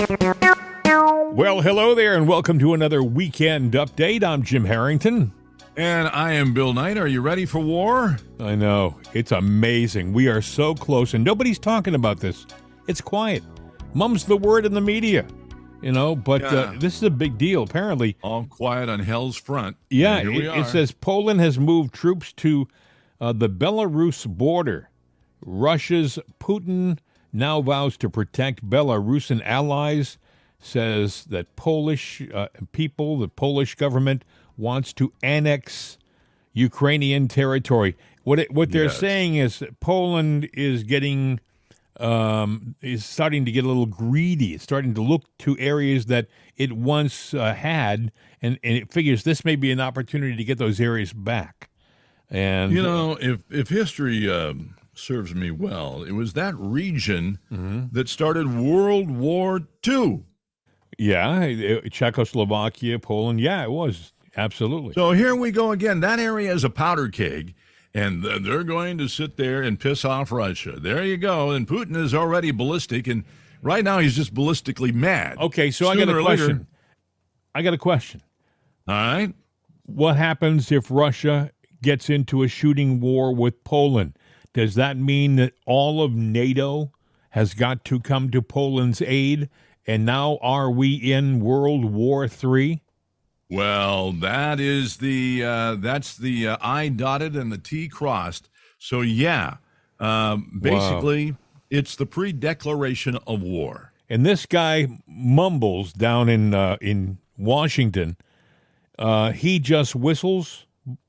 Well, hello there, and welcome to another weekend update. I'm Jim Harrington. And I am Bill Knight. Are you ready for war? I know. It's amazing. We are so close, and nobody's talking about this. It's quiet. Mum's the word in the media, but this is a big deal, apparently. All quiet on hell's front. Yeah, And here we are. it says Poland has moved troops to the Belarus border. Russia's Putin now vows to protect Belarusian allies, says that Polish people, the Polish government, wants to annex Ukrainian territory. What they're saying is that Poland is getting is starting to get a little greedy. It's starting to look to areas that it once had, and it figures this may be an opportunity to get those areas back. And if history serves me well, it was that region that started World War II. Yeah, Czechoslovakia, Poland. Yeah, it was. Absolutely. So here we go again. That area is a powder keg, and they're going to sit there and piss off Russia. There you go. And Putin is already ballistic, and right now he's just ballistically mad. Okay, so I got a question. All right. What happens if Russia gets into a shooting war with Poland? Does that mean that all of NATO has got to come to Poland's aid? And now are we in World War III? Well, that is that's the I dotted and the T crossed. So basically, It's the pre-declaration of war. And this guy mumbles down in Washington. He just whistles.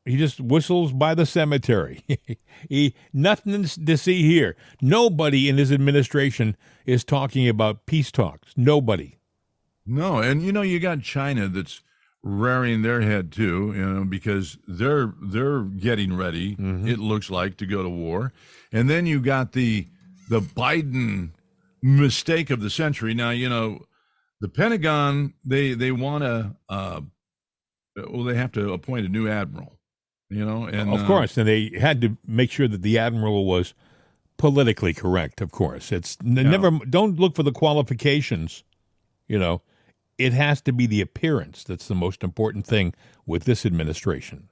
He just whistles by the cemetery. Nothing to see here. Nobody in his administration is talking about peace talks. Nobody. No, and you got China that's rearing their head too, because they're getting ready. It looks like to go to war, and then you got the Biden mistake of the century. Now the Pentagon they want to they have to appoint a new admiral, and of course, and they had to make sure that the admiral was politically correct. Of course, it's never. Don't look for the qualifications, It has to be the appearance that's the most important thing with this administration.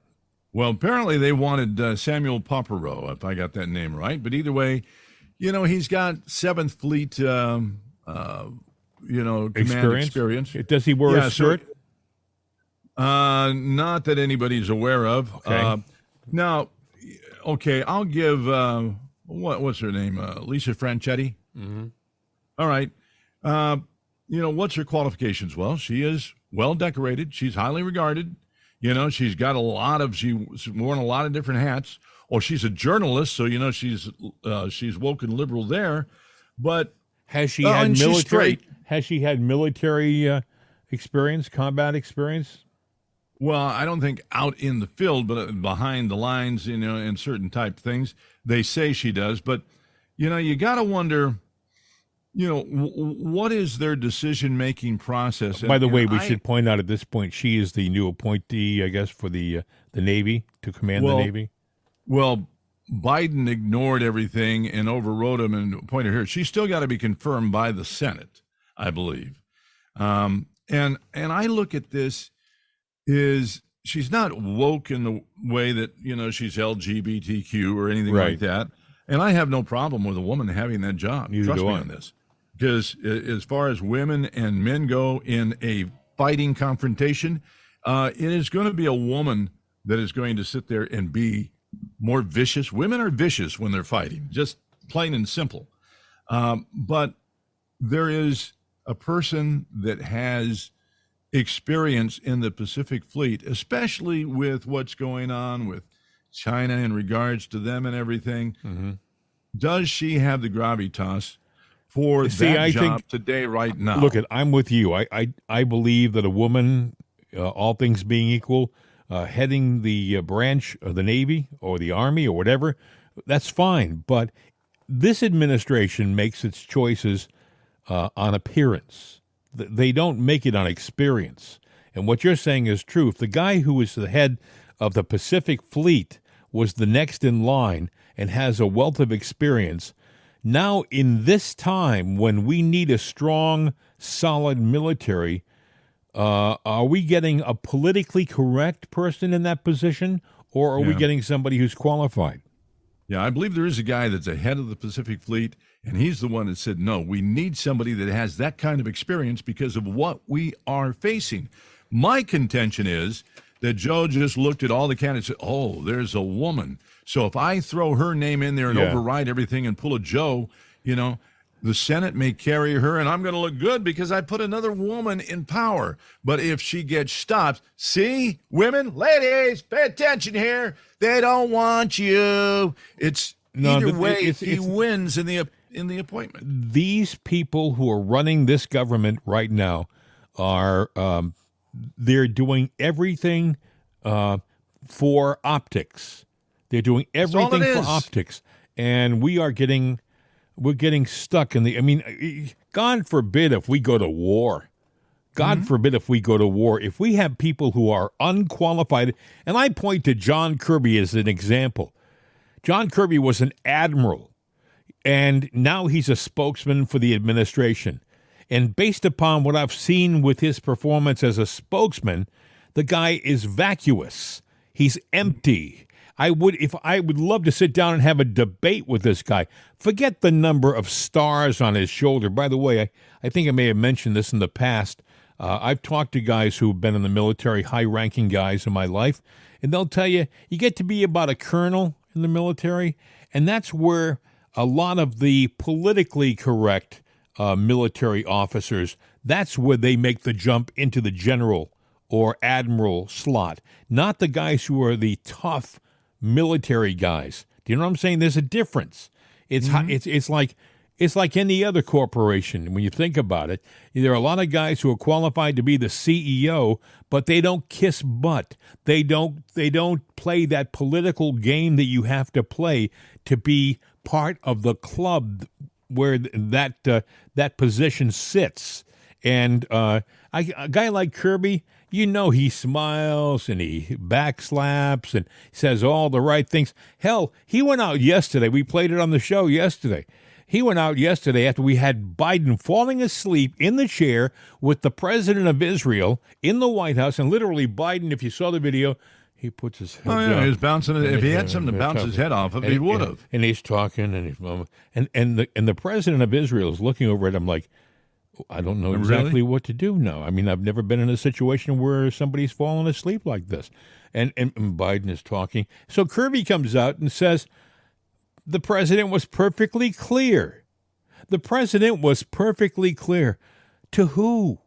Well, apparently they wanted Samuel Popero, if I got that name right. But either way, he's got 7th Fleet, command experience. Does he wear a shirt? Not that anybody's aware of. Okay. Now, I'll give, what's her name? Lisa Franchetti? Mm-hmm. All right. What's her qualifications? Well, she is well decorated. She's highly regarded. She's got she's worn a lot of different hats. Or she's a journalist, so she's woke and liberal there. But has she had military? Has she had military experience, combat experience? Well, I don't think out in the field, but behind the lines, in certain type things, they say she does. But you got to wonder. What is their decision-making process? By the way, we should point out at this point, she is the new appointee, I guess, for the Navy, to command the Navy. Well, Biden ignored everything and overrode him and appointed her. She's still got to be confirmed by the Senate, I believe. And I look at this is she's not woke in the way that, she's LGBTQ or anything like that. And I have no problem with a woman having that job. Trust me on this. Because as far as women and men go in a fighting confrontation, it is going to be a woman that is going to sit there and be more vicious. Women are vicious when they're fighting, just plain and simple. But there is a person that has experience in the Pacific Fleet, especially with what's going on with China in regards to them and everything. Mm-hmm. Does she have the gravitas for that job today, right now? Look, I'm with you. I believe that a woman, all things being equal, heading the branch of the Navy or the Army or whatever, that's fine. But this administration makes its choices on appearance. They don't make it on experience. And what you're saying is true. If the guy who was the head of the Pacific Fleet was the next in line and has a wealth of experience, now in this time when we need a strong solid military. Are we getting a politically correct person in that position, or are we getting somebody who's qualified? Yeah, I believe there is a guy that's ahead of the Pacific Fleet, and he's the one that said, no, we need somebody that has that kind of experience because of what we are facing. My contention is that Joe just looked at all the candidates and said, oh, there's a woman. So if I throw her name in there and override everything and pull a Joe, the Senate may carry her, and I'm going to look good because I put another woman in power. But if she gets stopped, see, women, ladies, pay attention here. They don't want you. Either way, he wins in the appointment. These people who are running this government right now are they're doing everything for optics. They're doing everything for optics, and we're getting stuck in the. I mean, God forbid if we go to war. God forbid if we go to war. If we have people who are unqualified, and I point to John Kirby as an example. John Kirby was an admiral, and now he's a spokesman for the administration. And based upon what I've seen with his performance as a spokesman, the guy is vacuous. He's empty. I would love to sit down and have a debate with this guy. Forget the number of stars on his shoulder. By the way, I think I may have mentioned this in the past. I've talked to guys who've been in the military, high-ranking guys in my life, and they'll tell you get to be about a colonel in the military, and that's where a lot of the politically correct military officers, that's where they make the jump into the general or admiral slot, not the guys who are the tough military guys. Do you know what I'm saying? There's a difference. It's like any other corporation when you think about it. There are a lot of guys who are qualified to be the CEO, but they don't kiss butt. They don't play that political game that you have to play to be part of the club where that position sits. And a guy like Kirby, he smiles and he backslaps and says all the right things. Hell, he went out yesterday. We played it on the show yesterday. He went out yesterday after we had Biden falling asleep in the chair with the president of Israel in the White House. And literally, Biden, if you saw the video, he puts his head down. He was bouncing. If he had something to bounce his head off of, he would have. And he's talking, and the president of Israel is looking over at him like, I don't know exactly what to do now. I mean, I've never been in a situation where somebody's fallen asleep like this. And Biden is talking. So Kirby comes out and says, the president was perfectly clear. The president was perfectly clear. To who?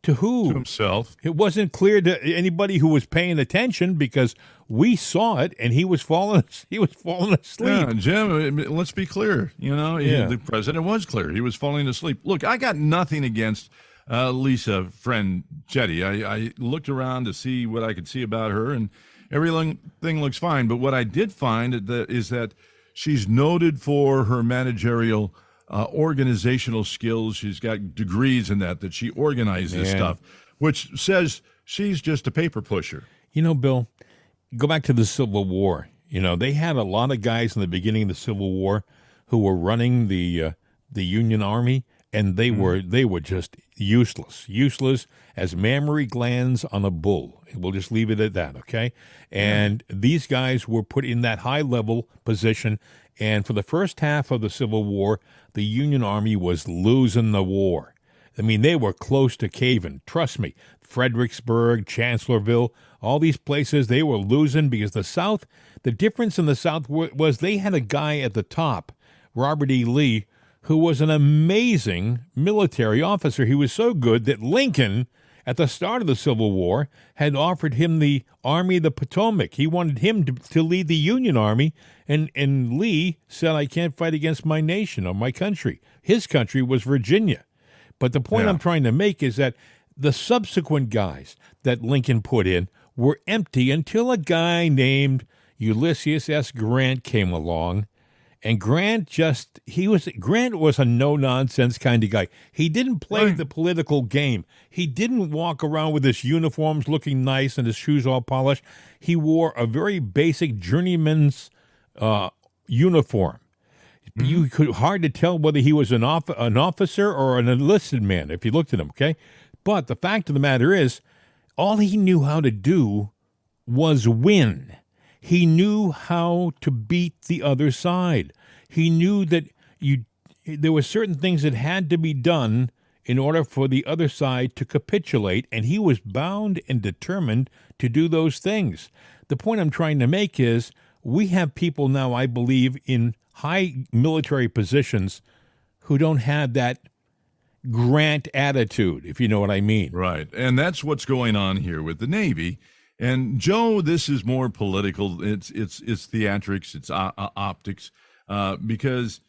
To who? To himself. It wasn't clear to anybody who was paying attention because we saw it and he was falling asleep. Yeah, Jim, let's be clear. The president was clear. He was falling asleep. Look, I got nothing against Lisa friend Jetty. I looked around to see what I could see about her, and everything looks fine. But what I did find is that she's noted for her managerial organizational skills. She's got degrees in that she organizes stuff, which says she's just a paper pusher. Bill, go back to the Civil War. They had a lot of guys in the beginning of the Civil War who were running the Union Army, and they were just useless as mammary glands on a bull. We'll just leave it at that, okay? And these guys were put in that high-level position, and for the first half of the Civil War, the Union Army was losing the war. I mean, they were close to caving. Trust me, Fredericksburg, Chancellorsville, all these places, they were losing because the difference in the South was they had a guy at the top, Robert E. Lee, who was an amazing military officer. He was so good that Lincoln, at the start of the Civil War, had offered him the Army of the Potomac. He wanted him to lead the Union Army, and Lee said, I can't fight against my nation or my country. His country was Virginia. But the point I'm trying to make is that the subsequent guys that Lincoln put in were empty until a guy named Ulysses S. Grant came along. And Grant was a no-nonsense kind of guy. He didn't play the political game. He didn't walk around with his uniforms looking nice and his shoes all polished. He wore a very basic journeyman's uniform. You could hard to tell whether he was an officer or an enlisted man if you looked at him, okay? But the fact of the matter is, all he knew how to do was win. He knew how to beat the other side. He knew that there were certain things that had to be done in order for the other side to capitulate, and he was bound and determined to do those things. The point I'm trying to make is we have people now, I believe, in high military positions who don't have that Grant attitude, if you know what I mean. Right. And that's what's going on here with the Navy. And Joe, this is more political. It's theatrics, it's optics, because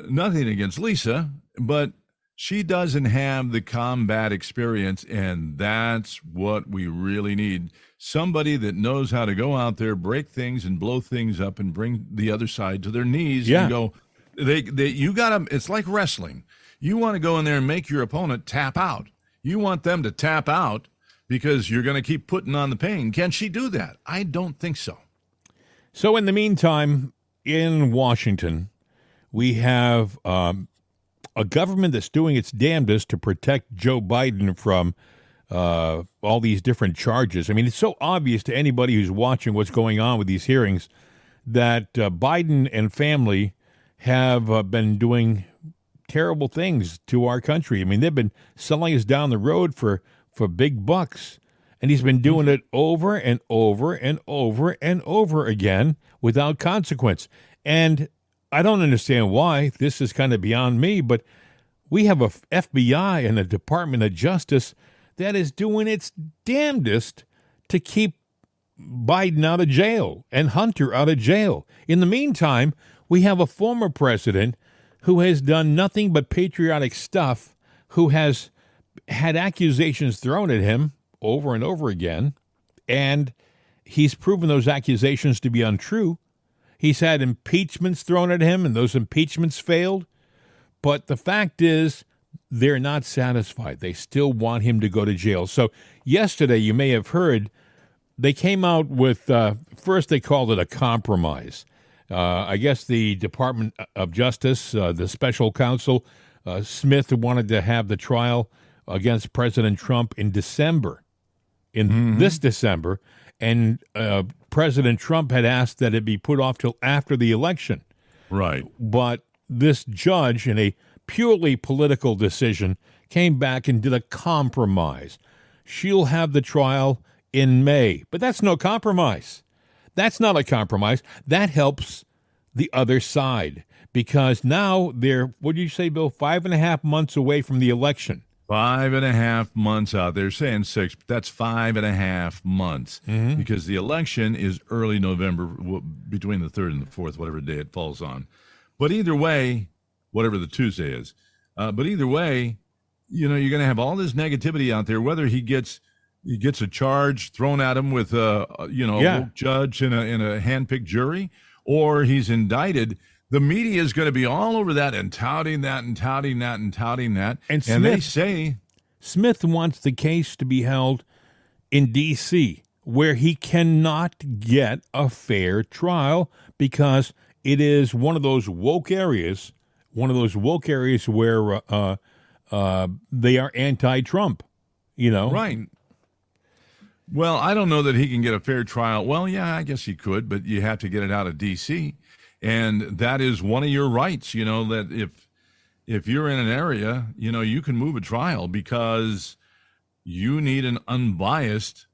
nothing against Lisa, but she doesn't have the combat experience, and that's what we really need. Somebody that knows how to go out there, break things and blow things up and bring the other side to their knees and go, you got to, it's like wrestling. You want to go in there and make your opponent tap out. You want them to tap out because you're going to keep putting on the pain. Can she do that? I don't think so. So in the meantime, in Washington, we have a government that's doing its damnedest to protect Joe Biden from all these different charges. I mean, it's so obvious to anybody who's watching what's going on with these hearings that Biden and family have been doing terrible things to our country. I mean, they've been selling us down the road for big bucks, and he's been doing it over and over and over and over again without consequence. And I don't understand why. This is kind of beyond me, but we have a FBI and a Department of Justice that is doing its damnedest to keep Biden out of jail and Hunter out of jail. In the meantime, we have a former president who has done nothing but patriotic stuff, who has had accusations thrown at him over and over again, and he's proven those accusations to be untrue. He's had impeachments thrown at him, and those impeachments failed. But the fact is, they're not satisfied. They still want him to go to jail. So yesterday, you may have heard, they came out with, first they called it a compromise. I guess the Department of Justice, the special counsel, Smith, wanted to have the trial against President Trump in December, this December. And President Trump had asked that it be put off till after the election. Right. But this judge, in a purely political decision, came back and did a compromise. She'll have the trial in May. But that's no compromise. That's not a compromise. That helps the other side, because now they're, what did you say, Bill, 5.5 months away from the election. 5.5 months out. They're saying 6, but that's 5.5 months because the election is early November, between the 3rd and the 4th, whatever day it falls on. But either way, whatever the Tuesday is, but either way, you know, you're going to have all this negativity out there, whether he gets a charge thrown at him with a woke judge and a handpicked jury, or he's indicted. The media is going to be all over that and touting that and touting that and touting that. And they say Smith wants the case to be held in D.C., where he cannot get a fair trial because it is one of those woke areas where they are anti-Trump, you know? Right. Well, I don't know that he can get a fair trial. Well, yeah, I guess he could, but you have to get it out of D.C., and that is one of your rights, you know, that if you're in an area, you know, you can move a trial because you need an unbiased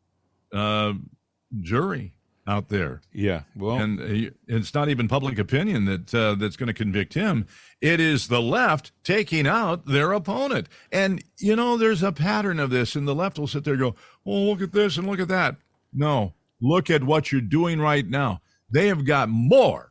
jury out there. Yeah, well, and it's not even public opinion that's going to convict him. It is the left taking out their opponent. And, you know, there's a pattern of this, and the left will sit there and go, oh, look at this and look at that. No, look at what you're doing right now. They have got more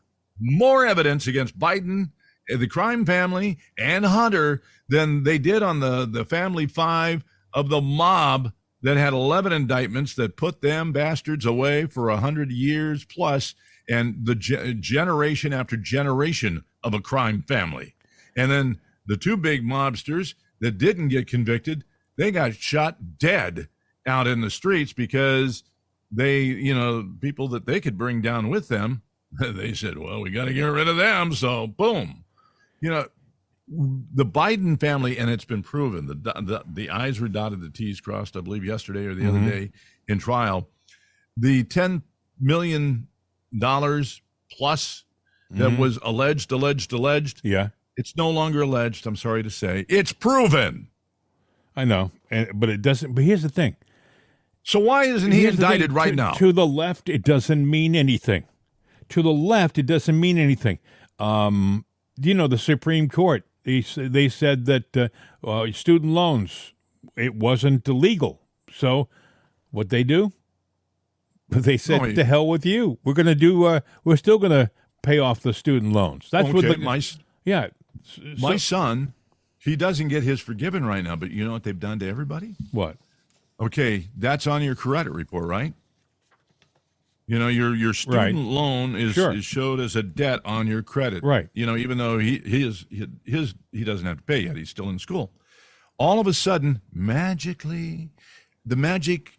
evidence against Biden, the crime family, and Hunter than they did on the family five of the mob that had 11 indictments that put them bastards away for 100 years plus, and the generation after generation of a crime family. And then the two big mobsters that didn't get convicted, they got shot dead out in the streets because they, you know, people that they could bring down with them, they said, well, we got to get rid of them. So boom, You know, the Biden family, and it's been proven, the I's were dotted, the T's crossed, I believe yesterday or the other day in trial. The $10 million plus that was alleged. Yeah, It's no longer alleged, I'm sorry to say. It's proven. I know, but it doesn't. But here's the thing. So why isn't he Here's the indicted thing. right now? To the left, it doesn't mean anything. To the left, it doesn't mean anything. The Supreme Court, they said that student loans, it wasn't illegal. So what they do? They said, to hell with you. We're going to do, we're still going to pay off the student loans. That's okay, what my son, he doesn't get his forgiven right now, but you know what they've done to everybody? What? Okay, that's on your credit report, right? You know, your student loan is showed as a debt on your credit. Right. You know, even though he doesn't have to pay yet, he's still in school. All of a sudden, magically, the magic,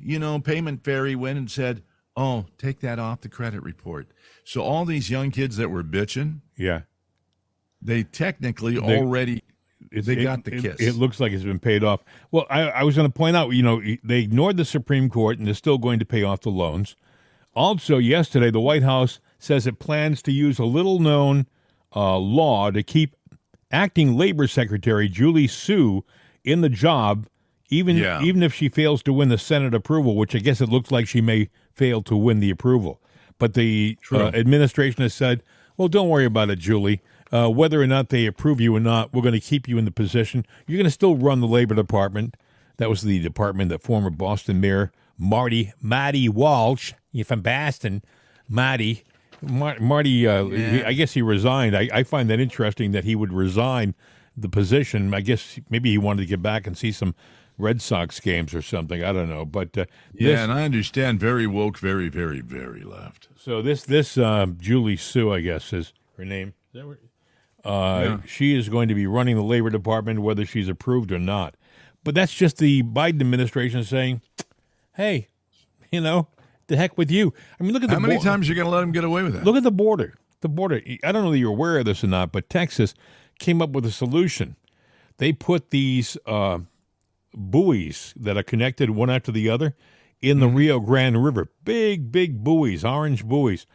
payment fairy went and said, "Oh, take that off the credit report." So all these young kids that were bitching, they technically already got the kiss. It looks like it's been paid off. Well, I was going to point out, they ignored the Supreme Court and they're still going to pay off the loans. Also, yesterday, the White House says it plans to use a little-known law to keep acting Labor Secretary Julie Su in the job, even if she fails to win the Senate approval, which I guess it looks like she may fail to win the approval. But the administration has said, well, don't worry about it, Julie. Whether or not they approve you or not, we're going to keep you in the position. You're going to still run the Labor Department. That was the department that former Boston Mayor Marty Walsh, you're from Boston, Marty, I guess he resigned. I find that interesting that he would resign the position. I guess maybe he wanted to get back and see some Red Sox games or something. I don't know. But and I understand, very woke, very, very, very left. So this Julie Su, I guess, is her name. Is that right? She is going to be running the Labor Department, whether she's approved or not. But that's just the Biden administration saying, hey, the heck with you. I mean, look at how many times are you going to let them get away with that? Look at the border. The border. I don't know that you're aware of this or not, but Texas came up with a solution. They put these buoys that are connected one after the other in the Rio Grande River. Big, big buoys, orange buoys.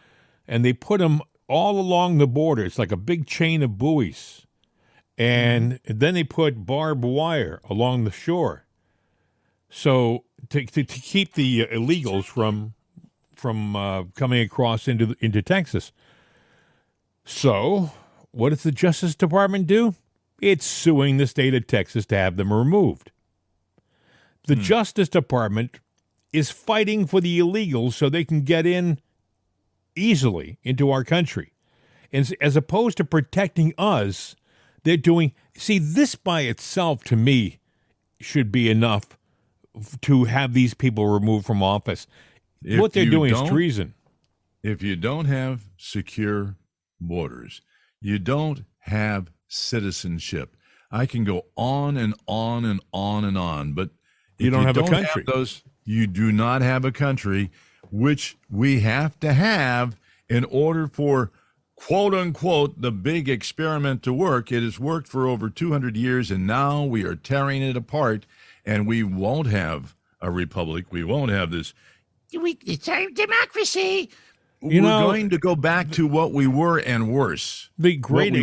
And they put them all along the border. It's like a big chain of buoys. And then they put barbed wire along the shore. So to keep the illegals from coming across into Texas. So what does the Justice Department do? It's suing the state of Texas to have them removed. The Justice Department is fighting for the illegals so they can get in easily into our country. And as opposed to protecting us, they're doing... See, this by itself, to me, should be enough to have these people removed from office. What they're doing is treason. If you don't have secure borders, you don't have citizenship. I can go on and on and on and on, but you don't have a country. You do not have a country, which we have to have in order for, quote unquote, the big experiment to work. It has worked for over 200 years, and now we are tearing it apart, and we won't have a republic. We won't have this. It's a democracy. We're going to go back to what we were and worse. The great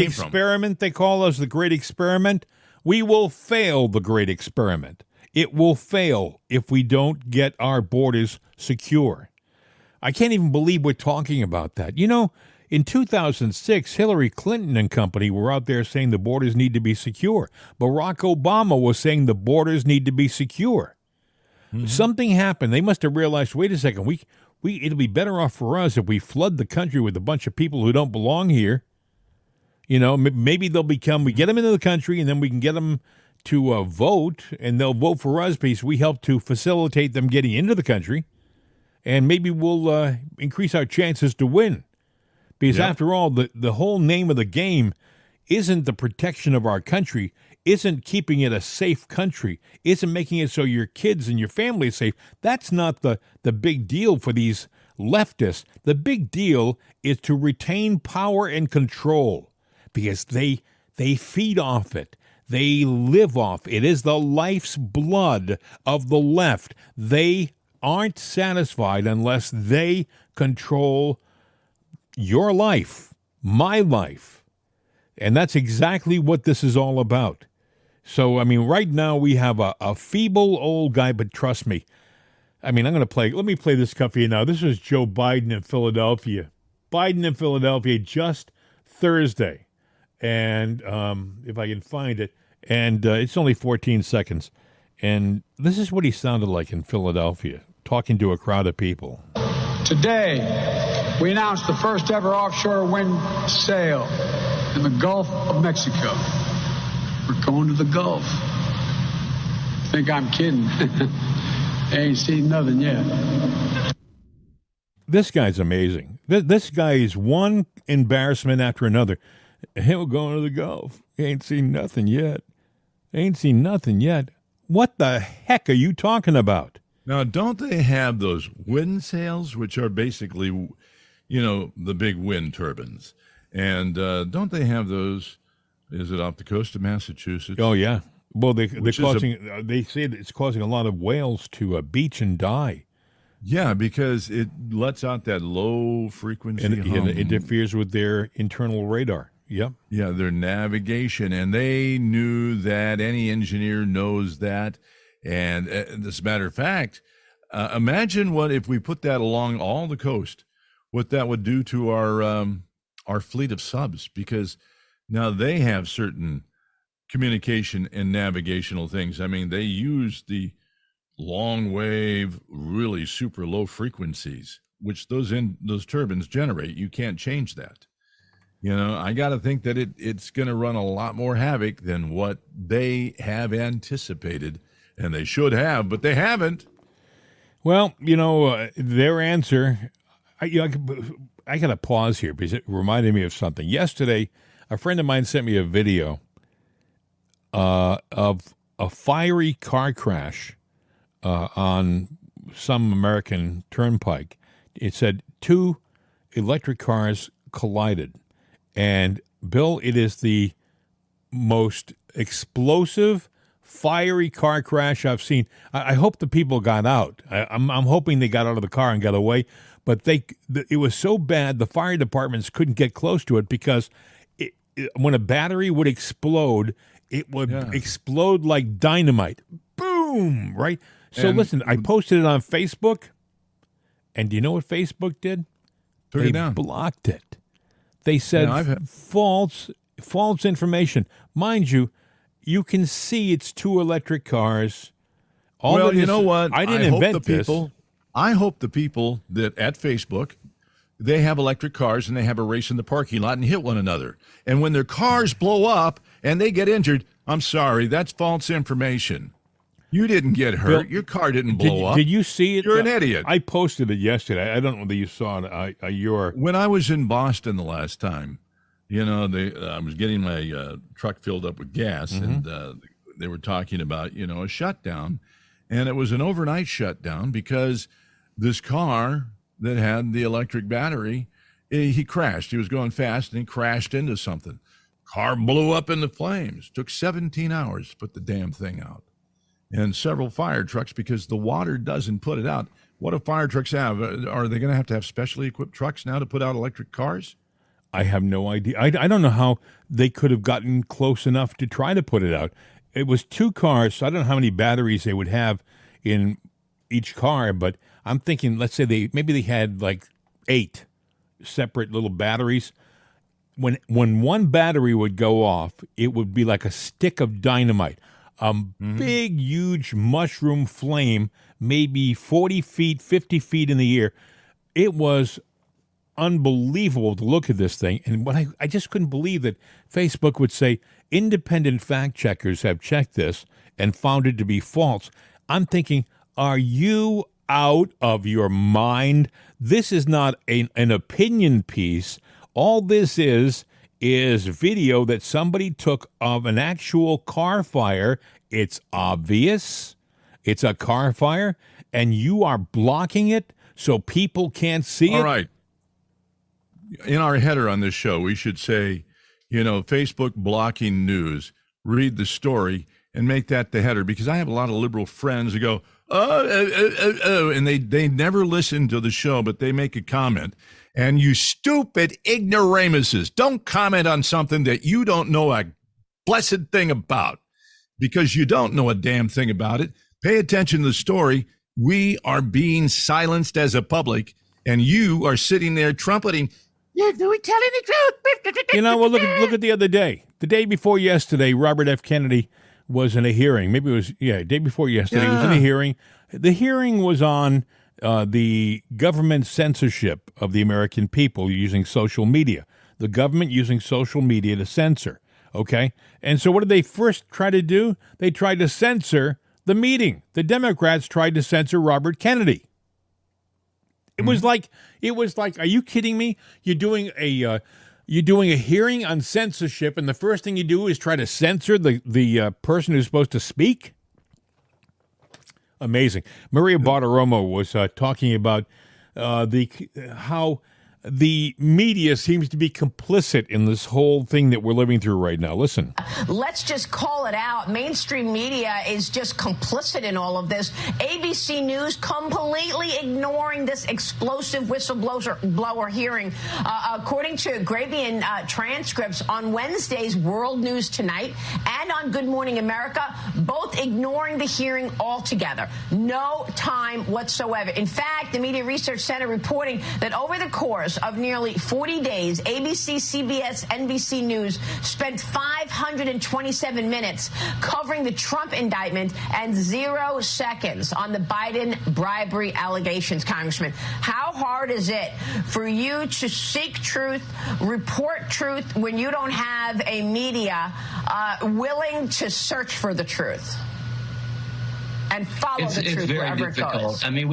experiment, they call us the great experiment. We will fail the great experiment. It will fail if we don't get our borders secure. I can't even believe we're talking about that. In 2006, Hillary Clinton and company were out there saying the borders need to be secure. Barack Obama was saying the borders need to be secure. Mm-hmm. Something happened. They must have realized, wait a second, it'll be better off for us if we flood the country with a bunch of people who don't belong here. Maybe we get them into the country, and then we can get them to vote, and they'll vote for us because we help to facilitate them getting into the country, and maybe we'll increase our chances to win. Because after all, the whole name of the game isn't the protection of our country, isn't keeping it a safe country, isn't making it so your kids and your family is safe. That's not the big deal for these leftists. The big deal is to retain power and control. because they feed off it. They live off it. It is the life's blood of the left. They aren't satisfied unless they control your life, my life. And that's exactly what this is all about. So, I mean, right now we have a feeble old guy, but trust me. I mean, let me play this cut for you now. This was Joe Biden in Philadelphia. Biden in Philadelphia just Thursday. And if I can find it, and it's only 14 seconds. And this is what he sounded like in Philadelphia, talking to a crowd of people. Today, we announced the first ever offshore wind sail in the Gulf of Mexico. We're going to the Gulf. Think I'm kidding? Ain't seen nothing yet. This guy's amazing. This guy is one embarrassment after another. Hey, we're going to the Gulf. Ain't seen nothing yet. Ain't seen nothing yet. What the heck are you talking about? Now, don't they have those wind sails, which are basically, the big wind turbines? And don't they have those? Is it off the coast of Massachusetts? Oh, yeah. Well, they say that it's causing a lot of whales to beach and die. Yeah, because it lets out that low frequency and hum. it interferes with their internal radar. Yep. Yeah, their navigation. And they knew that. Any engineer knows that. And as a matter of fact, imagine what if we put that along all the coast, what that would do to our fleet of subs, because now they have certain communication and navigational things. I mean, they use the long wave, really super low frequencies, which those turbines generate. You can't change that. I got to think that it's going to run a lot more havoc than what they have anticipated, and they should have, but they haven't. Well, their answer, I got to pause here because it reminded me of something. Yesterday, a friend of mine sent me a video of a fiery car crash on some American turnpike. It said 2 electric cars collided. And, Bill, it is the most explosive, fiery car crash I've seen. I hope the people got out. I'm hoping they got out of the car and got away. But it was so bad, the fire departments couldn't get close to it because when a battery would explode, it would explode like dynamite. Boom! Right? So listen, I posted it on Facebook, and do you know what Facebook did? Took it down. They blocked it. They said false information. Mind you, you can see it's 2 electric cars. You know what? I didn't invent this. I hope the people that at Facebook, they have electric cars and they have a race in the parking lot and hit one another. And when their cars blow up and they get injured, I'm sorry, that's false information. You didn't get hurt. Bill, your car didn't blow up. Did you see it? You're an idiot. I posted it yesterday. I don't know whether you saw it. When I was in Boston the last time, I was getting my truck filled up with gas, and they were talking about, a shutdown. And it was an overnight shutdown because this car that had the electric battery, he crashed. He was going fast, and he crashed into something. Car blew up into flames. Took 17 hours to put the damn thing out. And several fire trucks, because the water doesn't put it out. What do fire trucks have? Are they going to have specially equipped trucks now to put out electric cars? I have no idea. I don't know how they could have gotten close enough to try to put it out. It was 2 cars, so I don't know how many batteries they would have in each car, but I'm thinking, let's say they had like 8 separate little batteries. When one battery would go off, it would be like a stick of dynamite. Big, huge mushroom flame, maybe 40 feet, 50 feet in the air. It was unbelievable to look at this thing. And what I just couldn't believe that Facebook would say independent fact checkers have checked this and found it to be false. I'm thinking, are you out of your mind? This is not an opinion piece. All this is video that somebody took of an actual car fire. It's obvious. It's a car fire, and you are blocking it so people can't see it. All right. In our header on this show, we should say, Facebook blocking news, read the story, and make that the header. Because I have a lot of liberal friends who go, and they never listen to the show, but they make a comment. And you stupid ignoramuses, don't comment on something that you don't know a blessed thing about, because you don't know a damn thing about it. Pay attention to the story. We are being silenced as a public, and you are sitting there trumpeting, we're telling the truth. Well, look at the other day. The day before yesterday, Robert F. Kennedy was in a hearing. Maybe it was, day before yesterday, he was in a hearing. The hearing was on the government censorship of the American people using social media. The government using social media to censor, okay? And so what did they first try to do? They tried to censor the meeting. The Democrats tried to censor Robert Kennedy. It was like, are you kidding me? You're doing a hearing on censorship, and the first thing you do is try to censor the person who's supposed to speak? Amazing. Maria Bartiromo was talking about how the media seems to be complicit in this whole thing that we're living through right now. Listen. Let's just call it out. Mainstream media is just complicit in all of this. ABC News completely ignoring this explosive whistleblower hearing. According to Gravian transcripts on Wednesday's World News Tonight and on Good Morning America, both ignoring the hearing altogether. No time whatsoever. In fact, the Media Research Center reporting that over the course of nearly 40 days, ABC, CBS, NBC News spent 527 minutes covering the Trump indictment and 0 seconds on the Biden bribery allegations, Congressman. How hard is it for you to seek truth, report truth, when you don't have a media willing to search for the truth and follow the truth wherever it goes? I mean,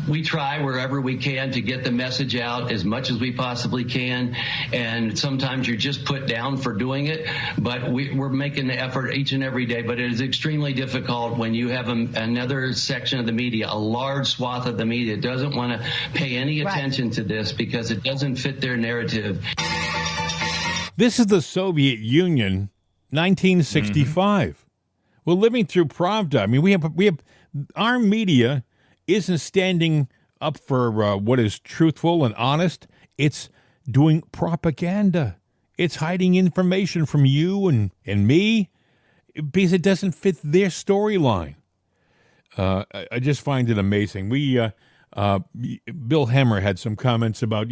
we try wherever we can to get the message out as much as we possibly can, and sometimes you're just put down for doing it, but we're making the effort each and every day. But it is extremely difficult when you have another section of the media, a large swath of the media, doesn't want to pay any attention to this because it doesn't fit their narrative. This is the Soviet Union, 1965. We're living through Pravda. I mean, we have our media isn't standing up for what is truthful and honest. It's doing propaganda. It's hiding information from you and me because it doesn't fit their storyline. I just find it amazing. Bill Hemmer had some comments about,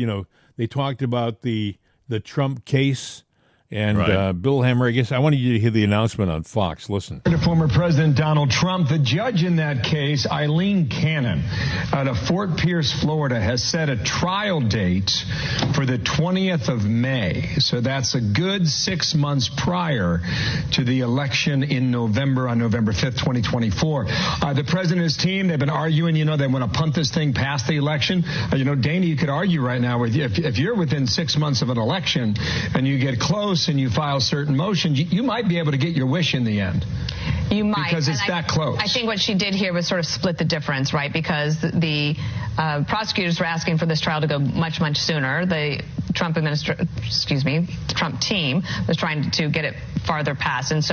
they talked about the Trump case. And Bill Hemmer, I guess I wanted you to hear the announcement on Fox. Listen. To former President Donald Trump, the judge in that case, Eileen Cannon, out of Fort Pierce, Florida, has set a trial date for the 20th of May. So that's a good 6 months prior to the election in November, on November 5th, 2024. The president and his team, they've been arguing, they want to punt this thing past the election. Dana, you could argue right now, if you're within 6 months of an election and you get close and you file certain motions, you might be able to get your wish in the end. You might. Because it's that close. I think what she did here was sort of split the difference, right? Because the prosecutors were asking for this trial to go much, much sooner. The Trump team was trying to get it farther past. And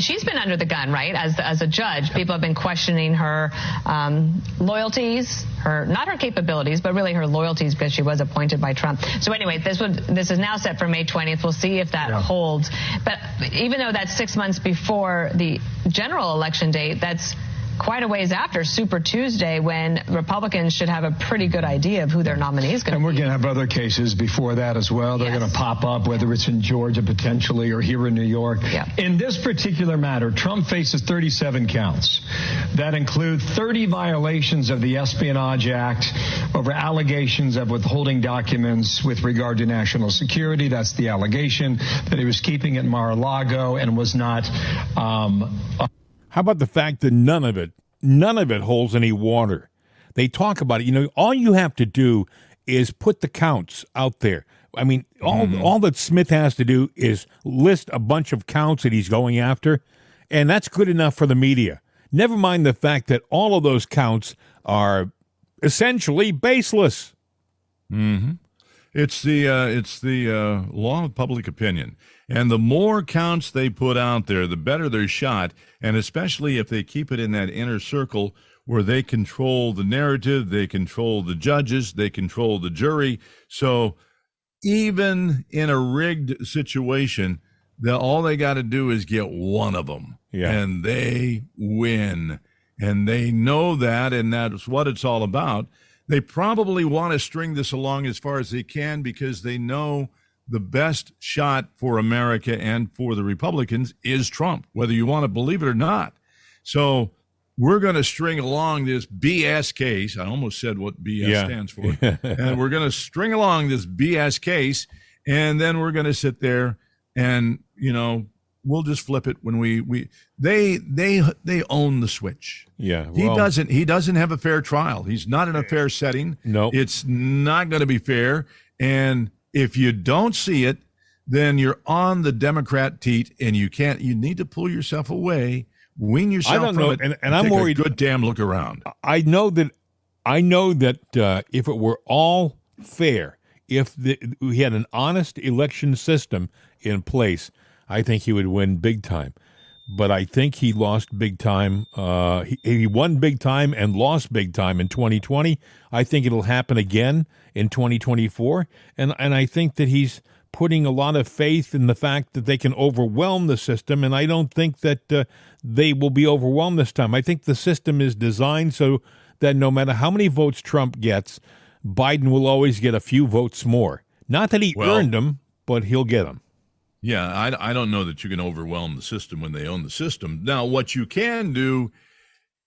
she's been under the gun, right? As a judge, people have been questioning her loyalties, not her capabilities, but really her loyalties, because she was appointed by Trump. So anyway, this is now set for May 20th. We'll see if that holds. But even though that's 6 months before the general election date, that's quite a ways after Super Tuesday, when Republicans should have a pretty good idea of who their nominee is going to be. And we're going to have other cases before that as well. They're going to pop up, whether it's in Georgia potentially or here in New York. Yeah. In this particular matter, Trump faces 37 counts. That include 30 violations of the Espionage Act over allegations of withholding documents with regard to national security. That's the allegation that he was keeping at Mar-a-Lago and was not... How about the fact that none of it holds any water? They talk about it. All you have to do is put the counts out there. I mean, all that Smith has to do is list a bunch of counts that he's going after, and that's good enough for the media. Never mind the fact that all of those counts are essentially baseless. Mm-hmm. It's the law of public opinion. And the more counts they put out there, the better their shot. And especially if they keep it in that inner circle where they control the narrative, they control the judges, they control the jury. So even in a rigged situation, all they got to do is get one of them, and they win. And they know that, and that's what it's all about. They probably want to string this along as far as they can because they know the best shot for America and for the Republicans is Trump, whether you want to believe it or not. So we're going to string along this BS case. I almost said what BS stands for. And we're going to string along this BS case, and then we're going to sit there and, we'll just flip it when they own the switch. Yeah. Well, he doesn't have a fair trial. He's not in a fair setting. No. It's not going to be fair. And if you don't see it, then you're on the Democrat teat, and you need to pull yourself away, wean yourself from it, and I'm take worried. A good damn look around. I know that if it were all fair, if we had an honest election system in place, I think he would win big time. But I think he lost big time. He won big time and lost big time in 2020. I think it'll happen again in 2024. And I think that he's putting a lot of faith in the fact that they can overwhelm the system. And I don't think that they will be overwhelmed this time. I think the system is designed so that no matter how many votes Trump gets, Biden will always get a few votes more. Not that he earned them, but he'll get them. Yeah, I don't know that you can overwhelm the system when they own the system. Now, what you can do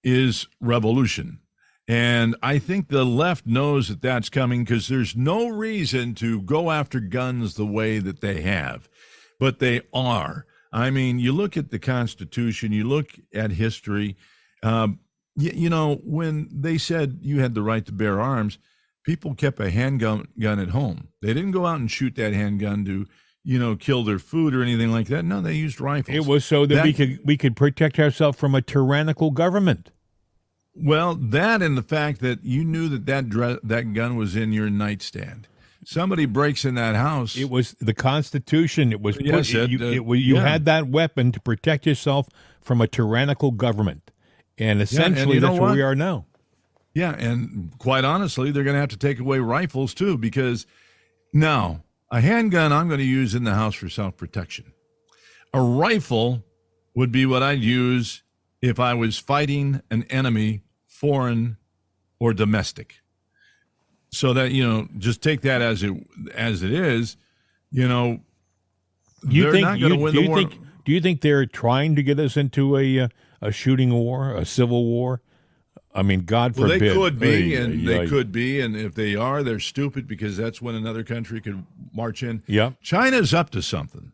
is revolution. And I think the left knows that that's coming because there's no reason to go after guns the way that they have. But they are. I mean, you look at the Constitution, you look at history. When they said you had the right to bear arms, people kept a handgun at home. They didn't go out and shoot that handgun to kill their food or anything like that. No, they used rifles. It was so that we could protect ourselves from a tyrannical government. Well, that and the fact that you knew that gun was in your nightstand. Somebody breaks in that house. It was the Constitution. It was you had that weapon to protect yourself from a tyrannical government, and essentially that's where we are now. Yeah, and quite honestly, they're going to have to take away rifles too, because now a handgun I'm going to use in the house for self-protection. A rifle would be what I'd use if I was fighting an enemy, foreign or domestic. So that, just take that as it is, they're not going to win the war. Do you think they're trying to get us into a shooting war, a civil war? I mean, God forbid. Well, they could be, they could be, and if they are, they're stupid because that's when another country could march in. Yeah. China's up to something.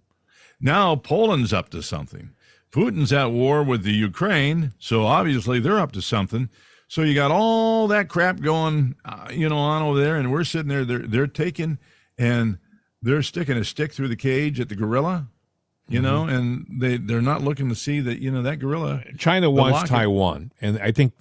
Now Poland's up to something. Putin's at war with the Ukraine, so obviously they're up to something. So you got all that crap going, on over there, and we're sitting there. They're taking and they're sticking a stick through the cage at the gorilla. And they're not looking to see that, that gorilla. China wants Taiwan, and I think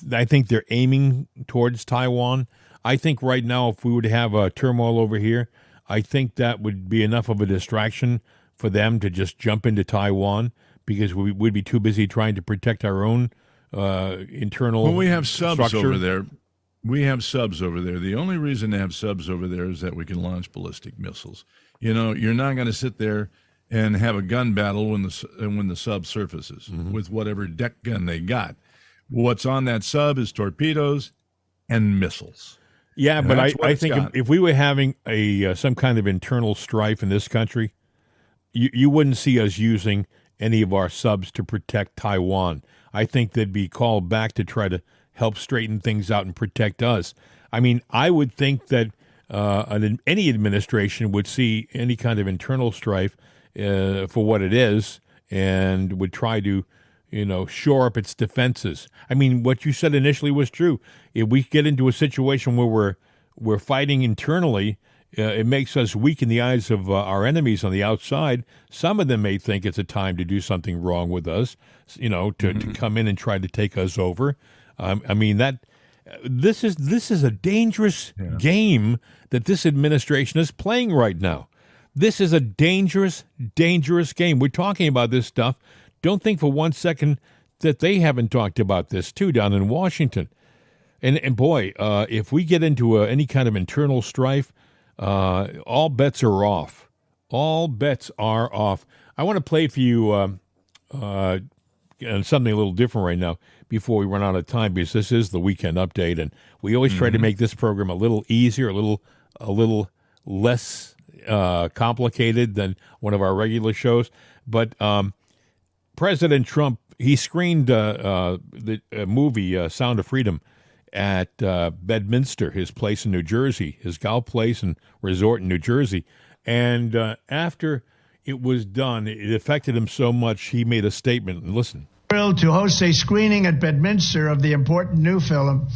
they're aiming towards Taiwan. I think right now, if we would have a turmoil over here, I think that would be enough of a distraction for them to just jump into Taiwan because we'd be too busy trying to protect our own internal. Well, we have subs structure. over there. The only reason to have subs over there is that we can launch ballistic missiles. You're not going to sit there and have a gun battle when the sub surfaces with whatever deck gun they got. What's on that sub is torpedoes and missiles. Yeah, and but I think if we were having some kind of internal strife in this country, you wouldn't see us using any of our subs to protect Taiwan. I think they'd be called back to try to help straighten things out and protect us. I mean, I would think that any administration would see any kind of internal strife for what it is and would try to, shore up its defenses. I mean, what you said initially was true. If we get into a situation where we're fighting internally, it makes us weak in the eyes of our enemies on the outside. Some of them may think it's a time to do something wrong with us, to come in and try to take us over. I mean, that This is a dangerous game that this administration is playing right now. This is a dangerous, dangerous game. We're talking about this stuff. Don't think for 1 second that they haven't talked about this too down in Washington. And boy, if we get into any kind of internal strife, all bets are off. All bets are off. I want to play for you something a little different right now before we run out of time, because this is the Weekend Update, and we always try to make this program a little easier, a little less complicated than one of our regular shows. But President Trump, he screened the movie Sound of Freedom at Bedminster, his place in New Jersey, his golf place and resort in New Jersey. And after it was done, it affected him so much, he made a statement. And listen. Thrilled to host a screening at Bedminster of the important new film,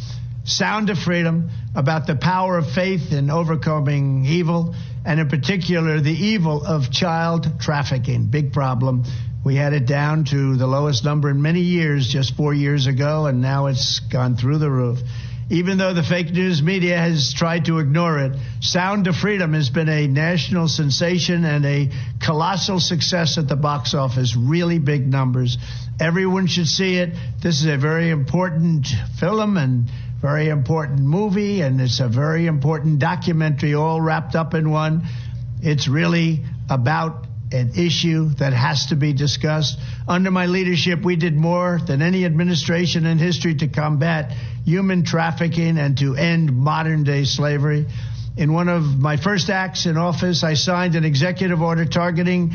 Sound of Freedom, about the power of faith in overcoming evil, and in particular, the evil of child trafficking. Big problem. We had it down to the lowest number in many years just 4 years ago, and now it's gone through the roof. Even though the fake news media has tried to ignore it, Sound of Freedom has been a national sensation and a colossal success at the box office, really big numbers. Everyone should see it. This is a very important film and very important movie, and it's a very important documentary all wrapped up in one. It's really about an issue that has to be discussed. Under my leadership, we did more than any administration in history to combat human trafficking and to end modern-day slavery. In one of my first acts in office, I signed an executive order targeting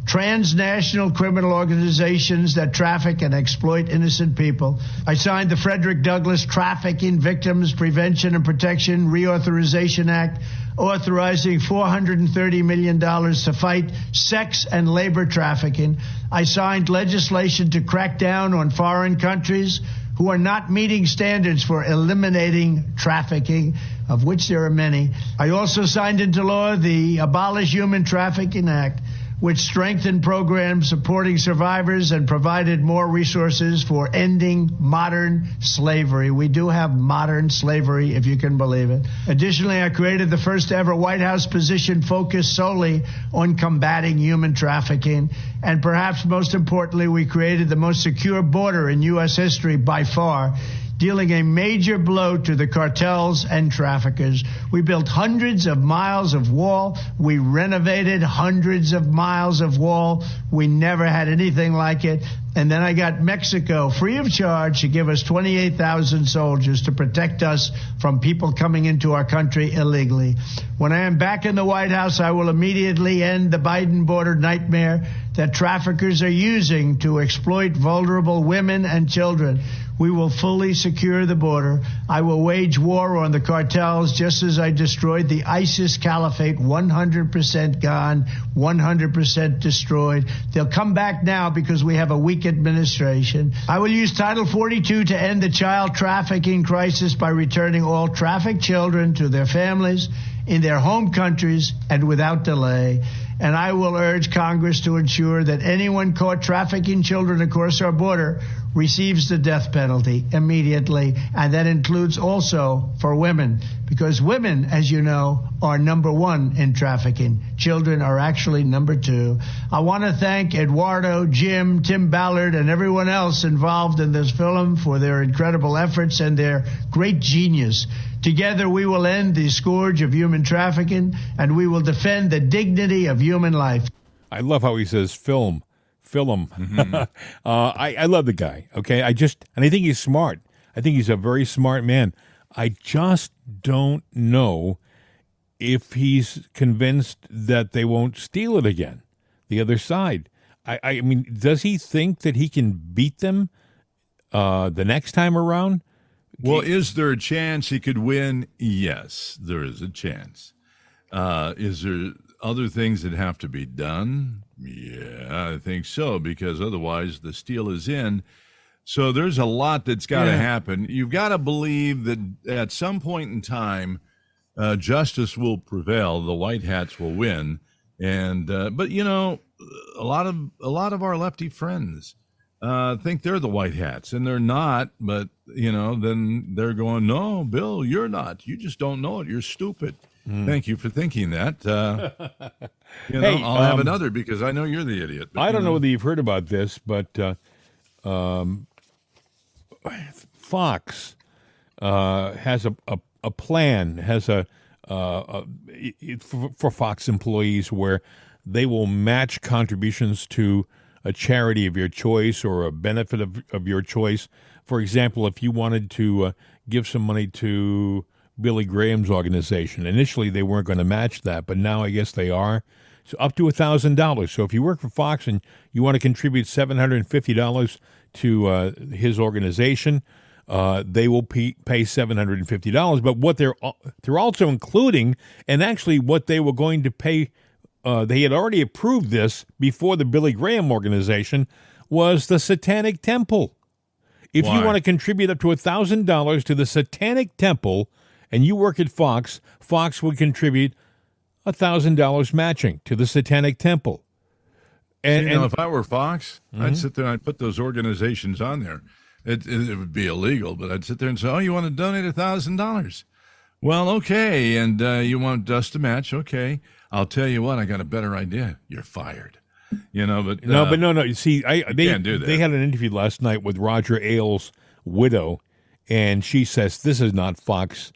transnational criminal organizations that traffic and exploit innocent people. I signed the Frederick Douglass Trafficking Victims Prevention and Protection Reauthorization Act, authorizing $430 million to fight sex and labor trafficking. I signed legislation to crack down on foreign countries who are not meeting standards for eliminating trafficking, of which there are many. I also signed into law the Abolish Human Trafficking Act, which strengthened programs supporting survivors and provided more resources for ending modern slavery. We do have modern slavery, if you can believe it. Additionally, I created the first ever White House position focused solely on combating human trafficking. And perhaps most importantly, we created the most secure border in U.S. history by far, dealing a major blow to the cartels and traffickers. We built hundreds of miles of wall. We renovated hundreds of miles of wall. We never had anything like it. And then I got Mexico free of charge to give us 28,000 soldiers to protect us from people coming into our country illegally. When I am back in the White House, I will immediately end the Biden border nightmare that traffickers are using to exploit vulnerable women and children. We will fully secure the border. I will wage war on the cartels just as I destroyed the ISIS caliphate, 100% gone, 100% destroyed. They'll come back now because we have a weak administration. I will use Title 42 to end the child trafficking crisis by returning all trafficked children to their families in their home countries and without delay. And I will urge Congress to ensure that anyone caught trafficking children across our border receives the death penalty immediately. And that includes also for women, because women, as you know, are number one in trafficking. Children are actually number two. I want to thank Eduardo, Jim, Tim Ballard, and everyone else involved in this film for their incredible efforts and their great genius. Together, we will end the scourge of human trafficking, and we will defend the dignity of human life. I love how he says film. Mm-hmm. I love the guy, okay? I think he's smart. I think he's a very smart man. I just don't know if he's convinced that they won't steal it again, the other side. I mean, does he think that he can beat them the next time around? Well, is there a chance he could win? Yes, there is a chance. Is there other things that have to be done? Yeah, I think so, because otherwise the steal is in. So there's a lot that's got to happen. You've got to believe that at some point in time, justice will prevail. The white hats will win. And but you know, a lot of our lefty friends think they're the white hats, and they're not. But then they're going, "No, Bill, you're not. You just don't know it. You're stupid." Thank you for thinking that. Hey, I'll have another because I know you're the idiot. But, I don't know whether you've heard about this, but Fox has a plan, has for Fox employees where they will match contributions to a charity of your choice or a benefit of your choice. For example, if you wanted to give some money to Billy Graham's organization, initially they weren't going to match that, but now I guess they are. So up to $1,000. So if you work for Fox and you want to contribute $750 to his organization, they will pay $750. But what they're also including, and actually what they were going to pay, they had already approved this before the Billy Graham organization, was the Satanic Temple. If you want to contribute up to $1,000 to the Satanic Temple and you work at Fox, Fox would contribute $1,000 matching to the Satanic Temple. And if I were Fox, I'd sit there and I'd put those organizations on there. It would be illegal, but I'd sit there and say, "Oh, you want to donate $1,000? Well, okay, and you want us to match? Okay, I'll tell you what. I got a better idea. You're fired." But no. You see, they can't do that. They had an interview last night with Roger Ailes' widow, and she says this is not Fox,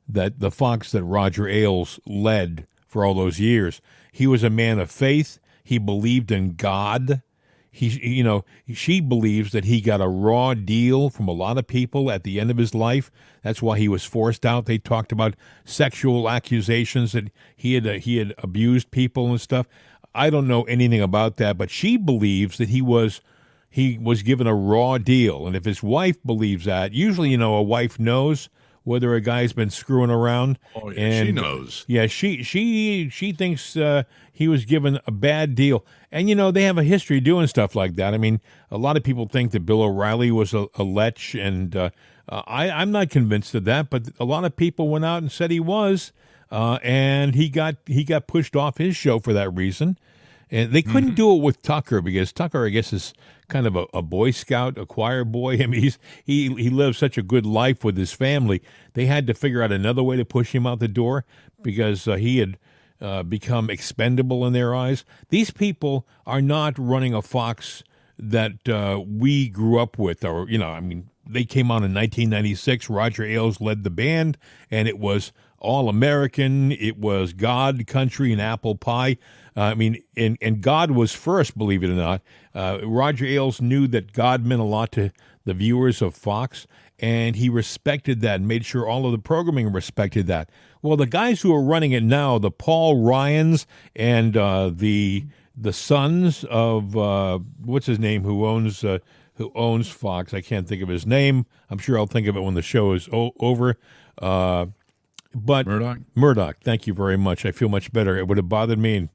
that the Fox that Roger Ailes led for all those years. He was a man of faith. He believed in God. She believes that he got a raw deal from a lot of people at the end of his life. That's why he was forced out. They talked about sexual accusations that he had abused people and stuff. I don't know anything about that, but she believes that he was given a raw deal. And if his wife believes that, usually, a wife knows whether a guy's been screwing around. Oh, yeah, she knows. Yeah, she thinks he was given a bad deal. And, they have a history of doing stuff like that. I mean, a lot of people think that Bill O'Reilly was a lech, and I'm not convinced of that, but a lot of people went out and said he was, and he got pushed off his show for that reason. And they couldn't do it with Tucker because Tucker, I guess, is kind of a Boy Scout, a choir boy. I mean, he lived such a good life with his family. They had to figure out another way to push him out the door because he had become expendable in their eyes. These people are not running a Fox that we grew up with, or they came on in 1996. Roger Ailes led the band, and it was all American. It was God, country, and apple pie. And God was first, believe it or not. Roger Ailes knew that God meant a lot to the viewers of Fox, and he respected that and made sure all of the programming respected that. Well, the guys who are running it now, the Paul Ryans and the sons of what's his name, who owns Fox. I can't think of his name. I'm sure I'll think of it when the show is over. But Murdoch. Thank you very much. I feel much better. It would have bothered me. And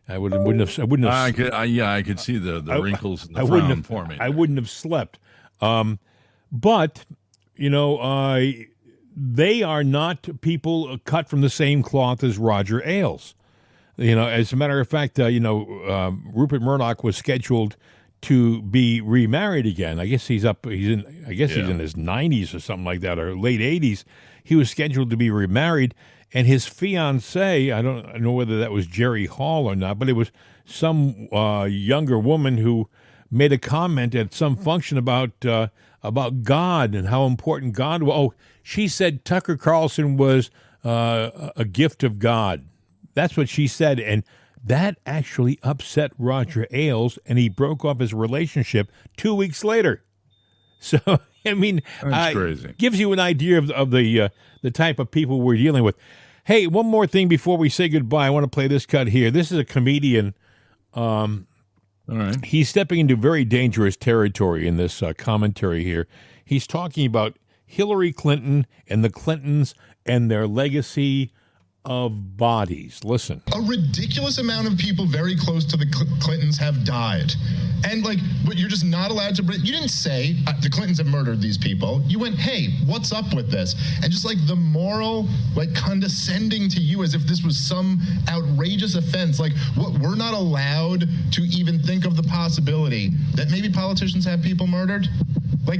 I wouldn't have. I could see the wrinkles in the frown for me. I wouldn't have slept. But they are not people cut from the same cloth as Roger Ailes. As a matter of fact, Rupert Murdoch was scheduled to be remarried again. I guess he's in his 90s or something like that, or late 80s. He was scheduled to be remarried, and his fiancée, I don't know whether that was Jerry Hall or not, but it was some younger woman who made a comment at some function about God and how important God was. Oh, she said Tucker Carlson was a gift of God. That's what she said, and that actually upset Roger Ailes, and he broke off his relationship 2 weeks later. So, that's crazy. Gives you an idea of the type of people we're dealing with. Hey, one more thing before we say goodbye. I want to play this cut here. This is a comedian. All right. He's stepping into very dangerous territory in this commentary here. He's talking about Hillary Clinton and the Clintons and their legacy of bodies. Listen. A ridiculous amount of people very close to the Clintons have died. And but you're just not allowed to you didn't say the Clintons have murdered these people. You went, hey, what's up with this? And just the moral, condescending to you as if this was some outrageous offense. We're not allowed to even think of the possibility that maybe politicians have people murdered.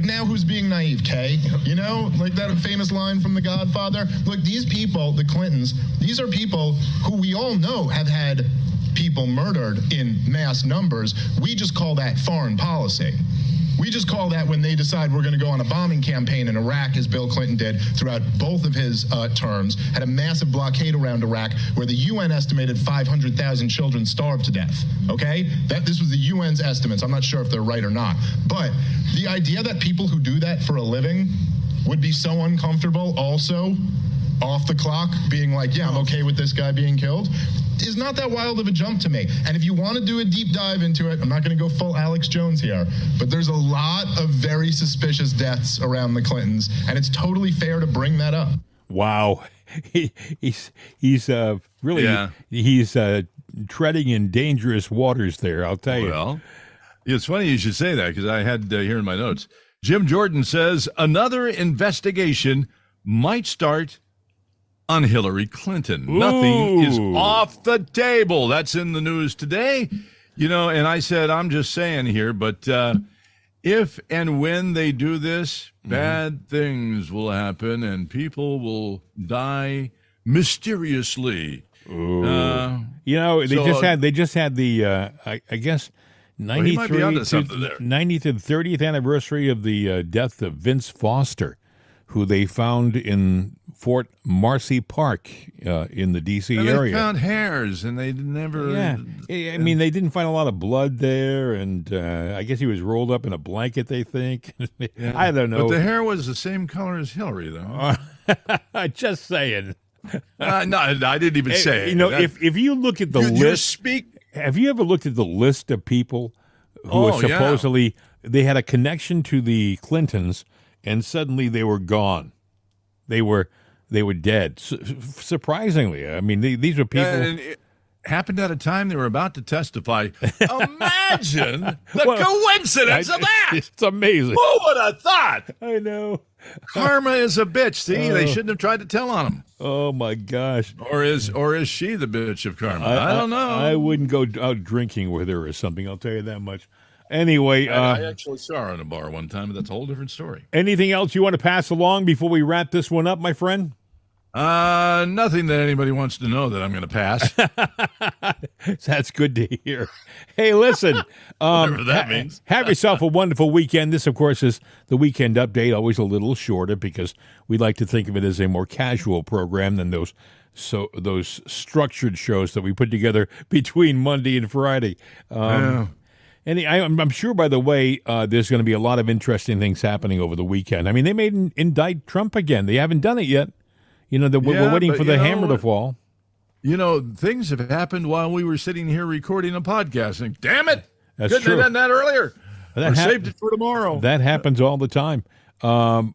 Now who's being naive, Kay? That famous line from The Godfather. Look, these people, the Clintons, these are people who we all know have had people murdered in mass numbers. We just call that foreign policy. We just call that when they decide we're going to go on a bombing campaign in Iraq, as Bill Clinton did throughout both of his terms, had a massive blockade around Iraq where the UN estimated 500,000 children starved to death, okay? This was the UN's estimates. I'm not sure if they're right or not. But the idea that people who do that for a living would be so uncomfortable also off the clock, being yeah, I'm okay with this guy being killed, is not that wild of a jump to me. And if you want to do a deep dive into it, I'm not going to go full Alex Jones here, but there's a lot of very suspicious deaths around the Clintons, and it's totally fair to bring that up. Wow. He's really he's treading in dangerous waters there, I'll tell you. Well, it's funny you should say that, because I had here in my notes, Jim Jordan says another investigation might start on Hillary Clinton. Ooh. Nothing is off the table. That's in the news today. And I said, I'm just saying here, but if and when they do this, bad things will happen and people will die mysteriously. They just had the I guess 90th and 30th anniversary of the death of Vince Foster, who they found in Fort Marcy Park in the D.C. area. They found hairs, and they never... Yeah, I mean, they didn't find a lot of blood there, and I guess he was rolled up in a blanket, they think. Yeah. I don't know. But the hair was the same color as Hillary, though. Just saying. No, I didn't even say it. If you look at the list... Have you ever looked at the list of people who were supposedly... They had a connection to the Clintons, and suddenly they were gone. They were dead. Surprisingly, I mean, these were people. And it happened at a time they were about to testify. Imagine the coincidence of that! It's amazing. Who would have thought? I know. Karma is a bitch. See, they shouldn't have tried to tell on him. Oh my gosh! Or is she the bitch of karma? I don't know. I wouldn't go out drinking with her or something. I'll tell you that much. Anyway, I actually saw her in a bar one time, but that's a whole different story. Anything else you want to pass along before we wrap this one up, my friend? Nothing that anybody wants to know that I'm going to pass. That's good to hear. Hey, listen. Whatever that means. Have yourself a wonderful weekend. This, of course, is the Weekend Update, always a little shorter because we like to think of it as a more casual program than those structured shows that we put together between Monday and Friday. And I'm sure, by the way, there's going to be a lot of interesting things happening over the weekend. I mean, they may indict Trump again. They haven't done it yet. We're waiting for the hammer to fall. Things have happened while we were sitting here recording a podcast. And damn it! That's Couldn't true. have done that earlier. Or saved it for tomorrow. That happens all the time.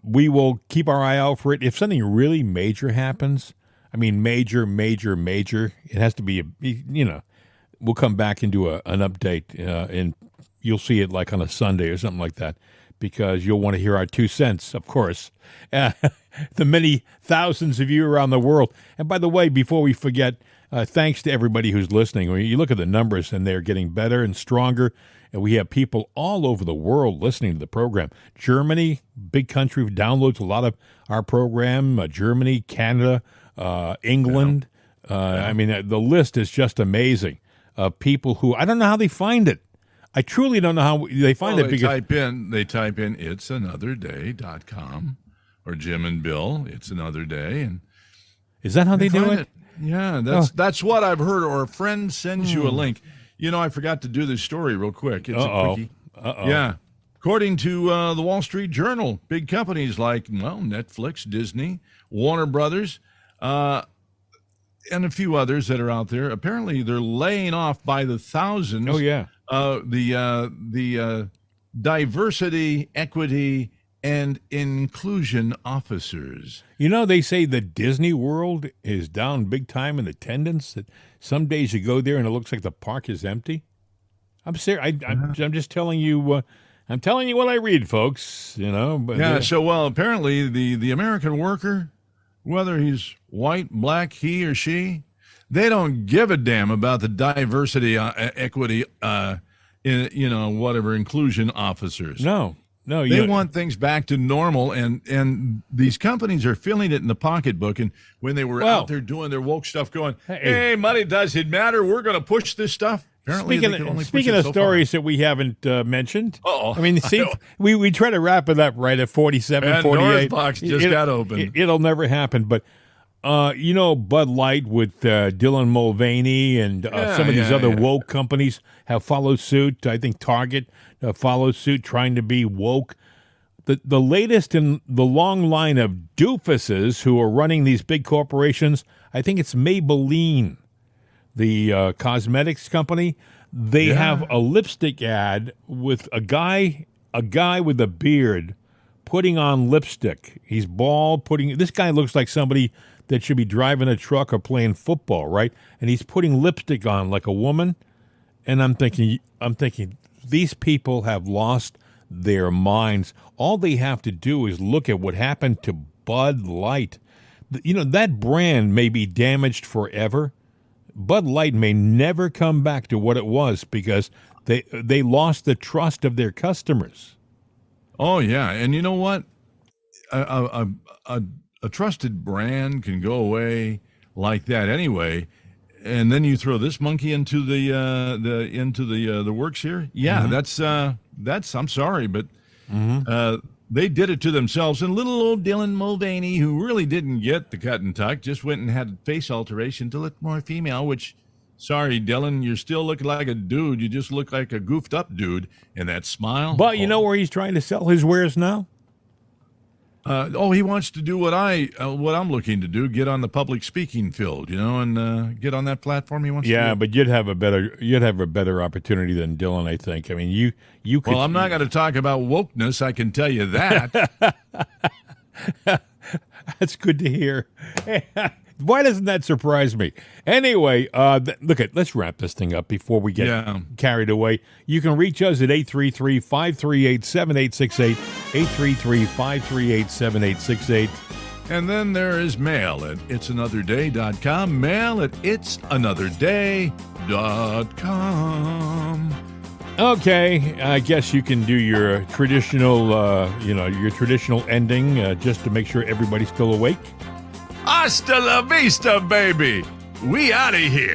We will keep our eye out for it. If something really major happens, I mean, major, it has to be, we'll come back and do an update, and you'll see it like on a Sunday or something like that, because you'll want to hear our 2 cents, of course. The many thousands of you around the world. And by the way, before we forget, thanks to everybody who's listening. When you look at the numbers, and they're getting better and stronger, and we have people all over the world listening to the program. Germany, big country, downloads a lot of our program. Germany, Canada, England. I mean, the list is just amazing. People who, I don't know how they find it. I truly don't know how they find it. Because they type in it'sanotherday.com or Jim and Bill, It's Another Day. And is that how they do it? Yeah, that's what I've heard. Or a friend sends you a link. I forgot to do this story real quick. It's a quickie. Yeah. According to the Wall Street Journal, big companies like, Netflix, Disney, Warner Brothers, and a few others that are out there, apparently they're laying off by the thousands. Oh, yeah. The diversity, equity, and inclusion officers. You know, they say that Disney World is down big time in attendance. That some days you go there and it looks like the park is empty. I'm serious. I'm just telling you. I'm telling you what I read, folks. You know. But Yeah. So, well, apparently the American worker, whether he's white, black, he or she, they don't give a damn about the diversity, equity, inclusion officers. No. They want things back to normal, and these companies are feeling it in the pocketbook. And when they were out there doing their woke stuff, going, "Hey, money doesn't matter. We're going to push this stuff." Apparently, Speaking of stories that we haven't mentioned, Uh-oh. I mean, see, we try to wrap it up right at 47, And 48. Northbox just got open. It'll never happen, but Bud Light with Dylan Mulvaney and some of these other woke companies have followed suit. I think Target follows suit, trying to be woke. The latest in the long line of doofuses who are running these big corporations, I think it's Maybelline, the cosmetics company. They have a lipstick ad with a guy with a beard putting on lipstick. He's bald. This guy looks like somebody that should be driving a truck or playing football, right? And he's putting lipstick on like a woman. And I'm thinking, these people have lost their minds. All they have to do is look at what happened to Bud Light. That brand may be damaged forever. Bud Light may never come back to what it was because they lost the trust of their customers. Oh yeah, and you know what? A trusted brand can go away like that anyway, and then you throw this monkey into the works here. Yeah, that's I'm sorry, but they did it to themselves. And little old Dylan Mulvaney, who really didn't get the cut and tuck, just went and had face alteration to look more female. Which, sorry, Dylan, you're still looking like a dude. You just look like a goofed up dude in that smile. But you know where he's trying to sell his wares now? He wants to do what I'm looking to do, get on the public speaking field, and get on that platform he wants to do. Yeah, but you'd have a better opportunity than Dylan, I think. I mean, you could. Well, I'm not going to talk about wokeness, I can tell you that. That's good to hear. Why doesn't that surprise me? Anyway, let's wrap this thing up before we get carried away. You can reach us at 833-538-7868, 833-538-7868. And then there is mail at itsanotherday.com, mail at itsanotherday.com. Okay, I guess you can do your traditional, your traditional ending just to make sure everybody's still awake. Hasta la vista, baby. We out of here.